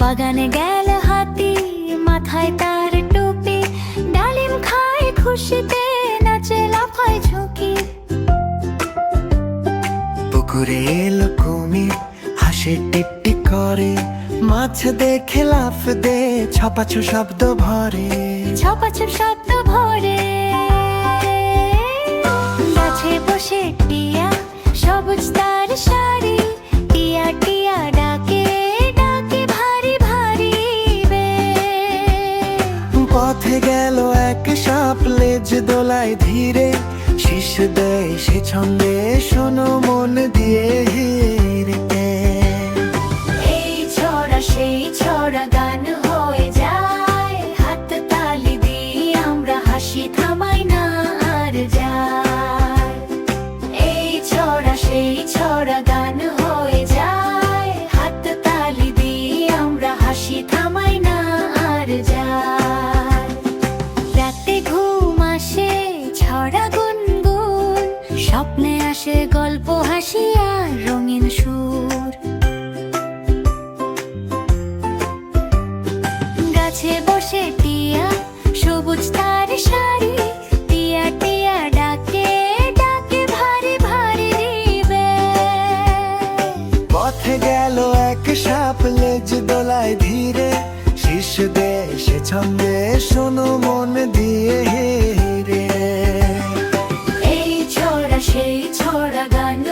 বাগানে গেল হাতি, মাথায় তার টুপি, ডালিম খায় খুশিতে, নাচে লাফায় ঝুঁকি। পুকুরে এলো কুমির, হাসে টিপটিপ করে, মাছ দেখে লাফ দে, ছপাছো শব্দ ভরে। ছপাছপ শব্দ ভরে। গাছে বসে টিয়া, সবুজ তার শাড়ি, টিয়া টিয়া ডাকে ডাকে ভারী ভারী বে। পথে গেল এক সাপ, লেজ দোলায় ধীরে, শীষ দেয় সে ছন্দে, শোনো মন দিয়ে রে। এই ছড়া সেই ছড়া গান হয়ে যায়, হাত তালি দিয়ে আমরা হাসি থামাই না আর যায়। এই ছড়া সেই ছড়া গান হয়ে যায়, হাত তালি দিয়ে আমরা হাসি থামাই না আর যায়। রাতে ঘুম আসে ছড়া গুনগুন, স্বপ্নে আসে গল্প হাসি আর রঙিন সুর। গাছে বসে টিয়া, সবুজ তার শাড়ি, টিয়া টিয়া ডাকে ডাকে ভারী ভারী রিবে। পথে গেল এক সাপ, লেজ দোলায় ধীরে, শীষ দেয় সে ছন্দে, শোনো মন দিয়ে রে। এই ছড়া সেই ছড়া গান